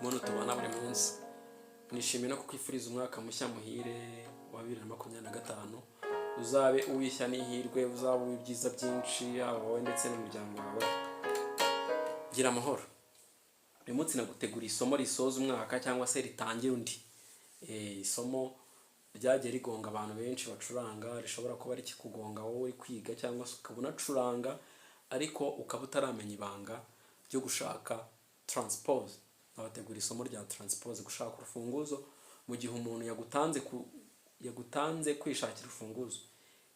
muntu tubana buri munsi. Nishimiye no kukwifuriza umwaka mushya muhire wa 2025, uzabe uwishya n'ihirwe, uzabe ibyiza byinshi yaba wowe ndetse n'umuryango wawe. Gira amahoro. Uyu munsi nagutegura isomo risoza umwaka cyangwa se ritangira undi. Isomo ryagiye rigonga abantu benshi bacuranga, rishobora kuba ari kikugonga wowe uri kwiga cyangwa se ukabona acuranga ariko ukaba utaramenya ibanga ryo gushaka transpose. Nabategura isomo rya transpose, gushaka urufunguzo mu gihe umuntu yagutanze kwishakira urufunguzo,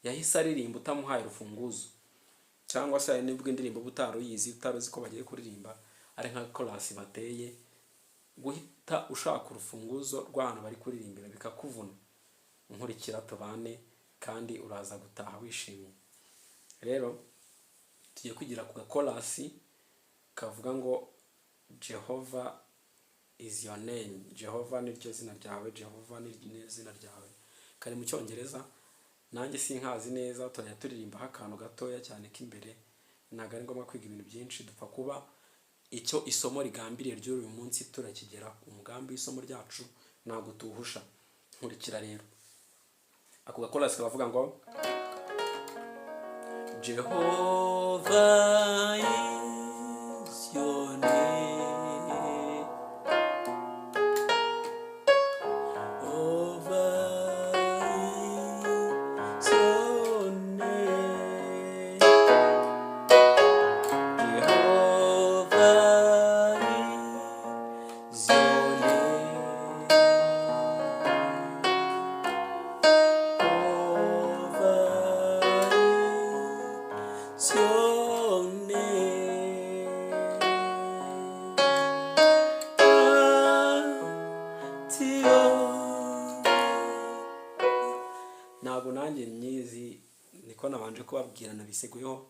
yahise aririmba utamuhaye urufunguzo, cyangwa se nibwo indirimbo utaruyizi utaruzi ko bagiye kuririmba ari nka chorus bateye, guhita ushaka urufunguzo rw'ahantu bari kuririmbira bikakuvuna. Nkurikira tubane kandi uraza gutaha wishimye. Rero tugiye kwigira ku chorus kavuga ngo Jehovah is your name. Jehovah ni ryo zina ryawe, Jehovah ni izina ryawe. Kari mu cyongereza, nanjye sinkazi neza, tujya turirimba akantu gatoya cyane k'imbere. Ntago ari ngombwa kwiga ibintu byinshi, dupfa kuba icyo isomo rigambiriye ry'uyu munsi turakigera. Umugambi w'isomo ryacu ntago tuhusha. Nkurikira rero. Ako chorus kavuga ngo Jehovah is your name, Jehovah is your name, Jehovah is your name, ntabwo nanjye nyizi, niko nabanje kubabwira nabiseguyeho,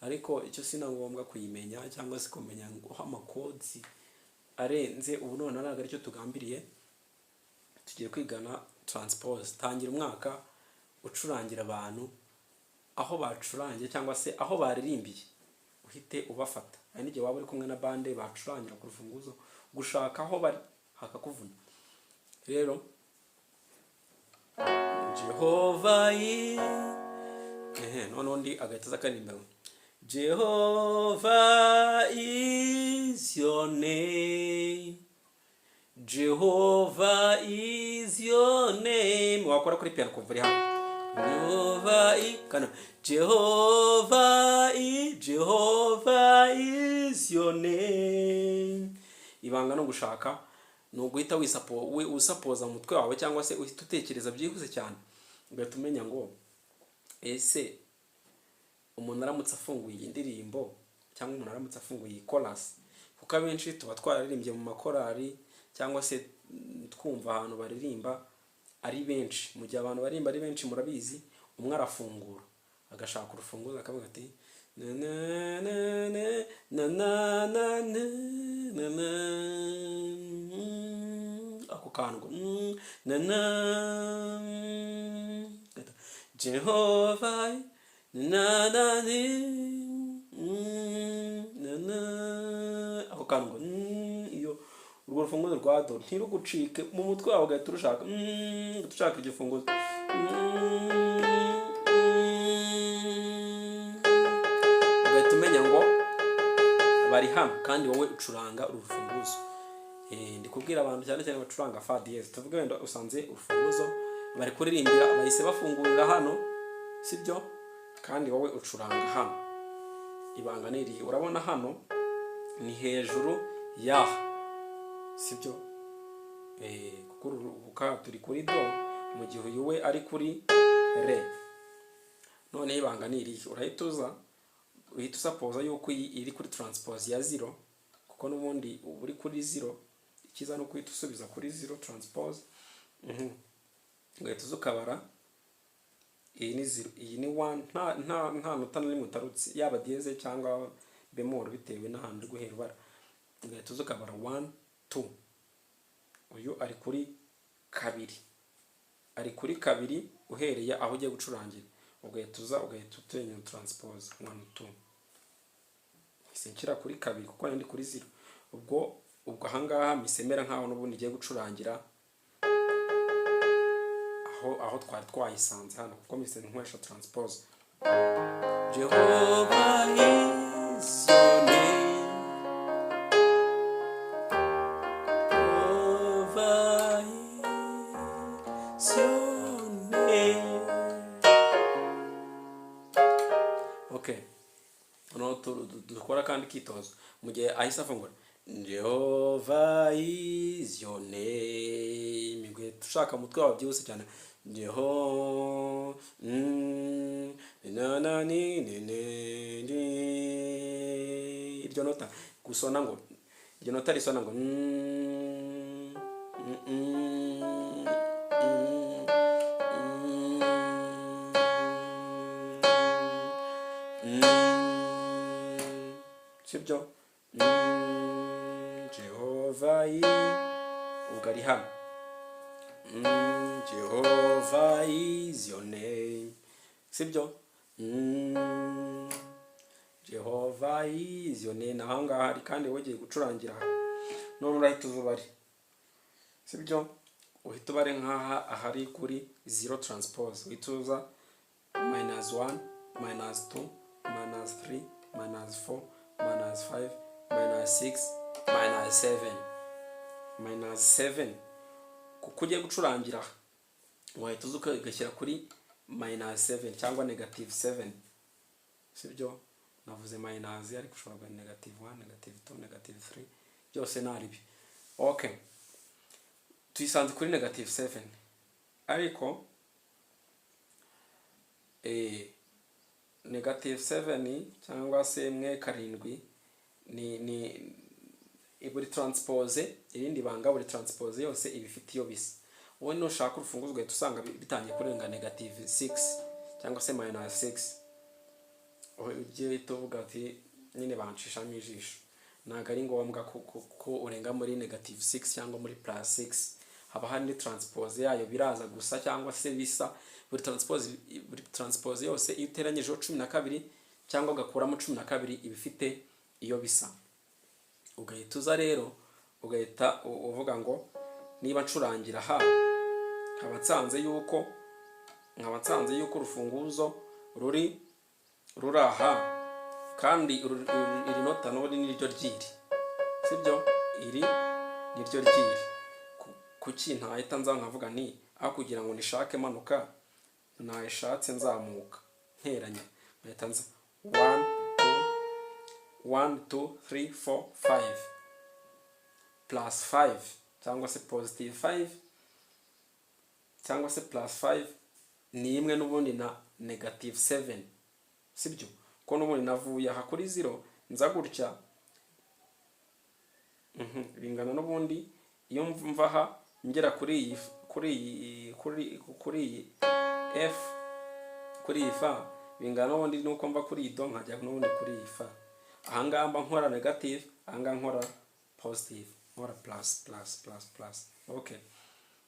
ariko icyo sina ngombwa kuyimenya cyangwa se kumenya ngo amakodi arenze. Ubu none ntabwo aricyo tugambiriye. Tugiye kwigana transpose. Tangira umwaka ucurangira abantu aho bacurangiye cyangwa se aho baririmbiye, uhite ubafata. Hari n'igihe waba uri kumwe na bande bacurangira ku rufunguzo, gushaka aho bari hakakuvuna. Rero Jehovah none undi agahita aza akaririmba Jehovah is your name, Jehovah is your name. Wakora kuri piano kuva uri hano. Jehovah is your name. Ibanga no gushaka no guhita wisapoza mu mutwe wawe cyangwa se uhita utekereza byihuse cyane, ugahita umenya ngo ese umuntu aramutse afunguye indirimbo cyangwa umuntu aramutse afunguye chorus, kuko abenshi tuba twararirimbye mu makorari cyangwa se twumva ahantu baririmba ari benshi. Mu gihe abantu baririmba ari benshi murabizi, umwe arafungura agashaka urufunguzo akavuga ati na na na na na na na na, ako kantu na na Jehovah na na na na, ako kantu iyo urwo rufunguzo rwa do ntirugucike mu mutwe wawe, ugahita urushaka ushaka igifunguzo, ugahita umenya ngo bari hano kandi wowe ucuranga urufunguzo. Ndi kubwira abantu cyane cyane bacuranga fa diez, tuvuge wenda usanze urufunguzo bari kuririmbira bahise bafungurira hano, sibyo? Kandi wowe ucuranga hano. Ibanga niri, urabona hano ni hejuru ya, sibyo? Kuko turi kuri do mu gihe uyu we ari kuri re. None ibanga niri, urahita usapoza yuko iri kuri transpose ya 0, kuko n'ubundi uri kuri 0, ikiza no kwita usubiza kuri 0 transpose. Ugahita uzukabara iyi ni 0, iyi ni 1, nta nota n'imwe utarutse, yaba dieze cyangwa bemol bitewe n'ahantu guhera bara. Ugahita uzukabara 1 2. Uyu ari kuri kabiri, uhereye aho ugiye gucurangira. Ugahita utenya transpose 1 2. Sinkira kuri kabiri kuko ndi kuri 0. Ubwo ubwo ahangaha misemera nkaho n'ubundi igiye gucurangira aho twari twayisanze hano, kuko mise nkwesha transpose. Jehovah is your name, Jehovah is your name. Okay, dukora kandi kitozo mu gihe ahise afungura Jehovah is your name, mwe tushaka mutwe wa byose cyane Jeho na na ni iryo nota gusona ngo iryo nota risona ngo sibyo. Jehovah ugari hano Jehovah is your name, sibyo. Jehovah is your name. Ahangaha hari kandi wogeye gucurangira none urahita uzubare, sibyo. Uhita ubare nkaha ahari kuri 0 transpose, uhituza -1 -2 -3 -4 -5 -6 -7 kuko ugiye gucurangira wahita uza ugashyira kuri -7 cyangwa -7, sibyo. navuze minus ariko ushobora -1 -2 -3 byose naribi. Okay, tuyisanze kuri -7 ariko -7 cyangwa se 1 ni buri transpose, irindi banga buri transpose yose ibifite iyo bisa. Wowe no shaka urufunguzo ugahita usanga bitangiye kurenga -6 cyangwa se -6, ugiye tuvuga ati nyine banshishamo ijisho. Ntago ari ngombwa ko urenga muri -6 cyangwa muri +6, haba hari transpose yayo biraza gusa cyangwa se bisa. Buri transpose yose iyo uteranyijeho 12 cyangwa ugakuramo 12 ibifite iyo bisa. Ugahita uza rero ugahita uvuga ngo niba ncurangira aha nkabatsanze yuko urufunguzo ruri aha kandi iri nota n'uri niryo ryiri, sibyo. Iri niryo ryiri kuki ntahita nza nkavuga ni aho kugira ngo nishake manuka nayishatse nzamuka nteranya, ngahita nza 1 2 3 4 5 +5 cyangwa se +5 cyangwa se +5 ni imwe n'ubundi na -7, sibyo. Ko n'ubundi navuye aha kuri 0 nza gutya bingana n'ubundi iyo mva aha ngera kuri F kuri fa bingana n'ubundi nuko mva kuri do nkajya n'ubundi kuri fa. Ahangaha mba nkora negative, ahangaha nkora positive, nkora plus. Okay,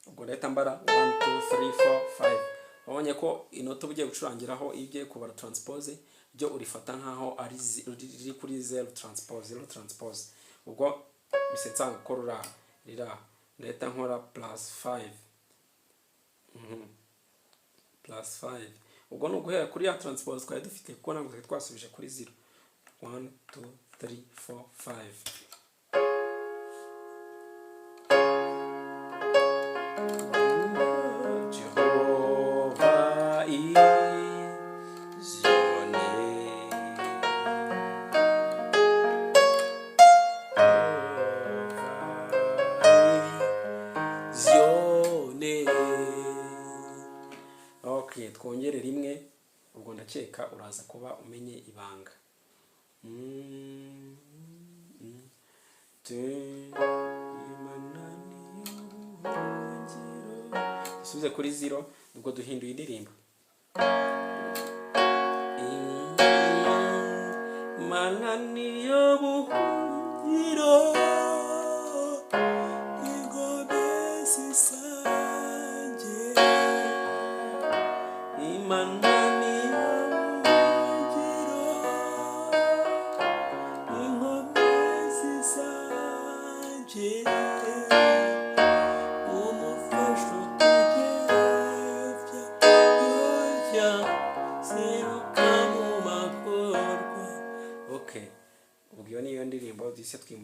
ubwo leta mbara 1 2 3 4 5. Wabonye ko inota ugiye gucurangiraho ibye kubara transpose byo urifata nkaho ari riri kuri 0 transpose. Ubwo bisetsanga ko rira leta nkora +5 +5. Ubwo no guhera kuri ya transpose twari dufite kuko ntabwo twasubije kuri 0. 1 2 3 4 5. Jehovah is your name. Jehovah is your name. Okay, twongere rimwe ubwo ndakeka uraza kuba umenye ibanga. Dusubize kuri 0 ubwo duhinduye indirimbo. Manani yobuhungiro ingobesi sanje imanani yobuhungiro ingobesi sanje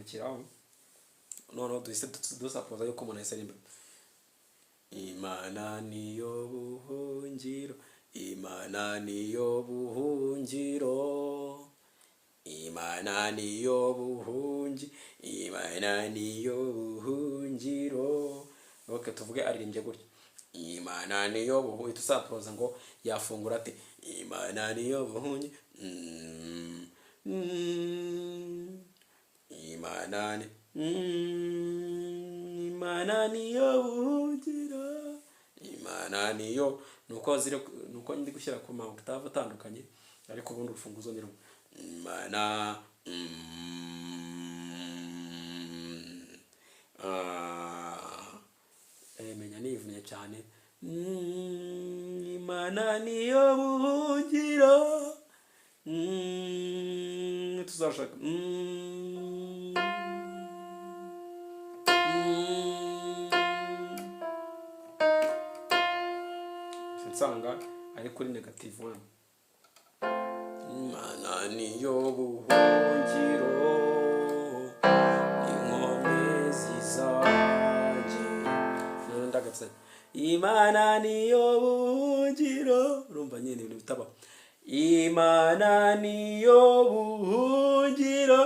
ikurikiraho noneho duhise dusapoza yuko umuntu ahise aririmba Imana niyo buhungiro, Imana niyo buhungiro, Imana niyo buhungiro, Imana niyo buhungiro. Okay, tuvuge aririmbye gutya Imana niyo buhungiro, tusapoza ngo yafungura ate Imana niyo buhungiro, Imana niyo buhungiro, Imana niyo, nuko ndi gushyira ku maokutave atandukanye ariko ubundi urufunguzo ni rumwe Imana menya nivunnye cyane Imana niyo buhungiro, tuzashaka nsanga ari kuri negative 1 Imana niyo buhungiro inkomezi zanjye ndagatse Imana niyo buhungiro, urumva nyine ibintu bitaba Imana niyo buhungiro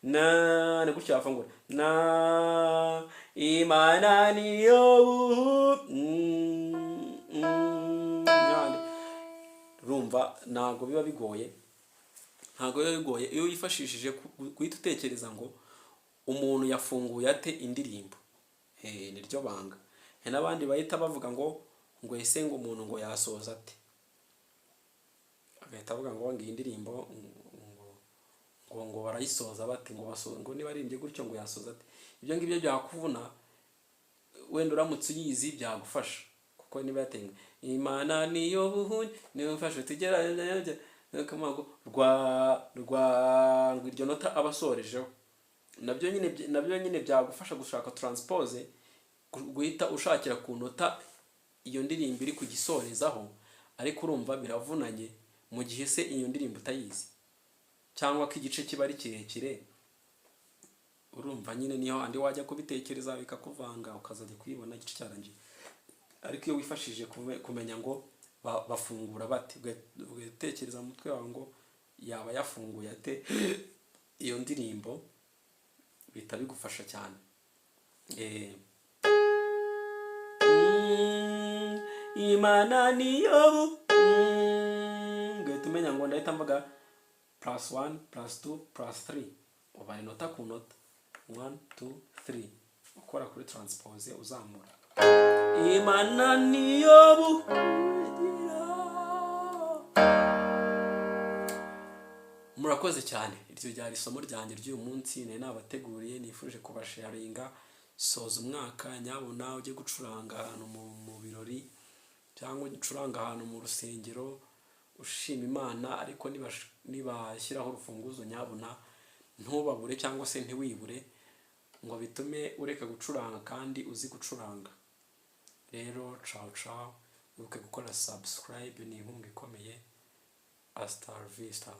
na gutya afungura na Imana niyo urumva ntago biba bigoye iyo yifashishije guhita utekereza ngo umuntu yafunguye ate indirimbo, niryo banga. N'abandi bahita bavuga ngo ese ngo umuntu ngo yasoza ate, agahita avuga ngo ngiyi indirimbo ngo barayisoza bate, ngo niba arimbye gutyo ngo yasoza ate. Ibyo ngibyo byakuvuna, wenda uramutse uyizi byagufasha kuko niba yatenga Imana niyo buhungiro niyo mfashe tugeranye kamago rwa iryo nota abasorejeho, nabyo nyine byagufasha gushaka transpose, guhita ushakira ku nota iyo ndirimbo iri kugisorezaho. Ariko urumva biravunanye mu gihe se iyo ndirimbo utayizi cyangwa ko igice kiba ari kirekire, urumva nyine niyo andi wajya kubitekereza bikakuvanga ukazajya kuyibona igice cyarangiye. Ariko iyo wifashije kumenya ngo bafungura bate, ugatekereza mu mutwe wawe ngo yaba yafunguye ate iyo ndirimbo, bita bigufasha cyane. Imana niyo ugahita umenya ngo ndahita mvuga +1 +2 +3, ubara inota ku nota 1 2 3 ukora kuri transpose uzamura Imana niyo buhungiro. Murakoze cyane, iryo ryari isomo ryanjye ry'uyu munsi nari nabateguriye, nifuje kubasharinga. Soza umwaka nyabona ujye gucuranga ahantu mu birori cyangwa ucuranga ahantu mu rusengero ushima Imana, ariko nibashyiraho urufunguzo nyabona ntubabure cyangwa se ntiwibure ngo bitume ureka gucuranga kandi uzi gucuranga. Rero ciao, wibuke gukora subscribe, ni inkunga ikomeye. Hasta la vista.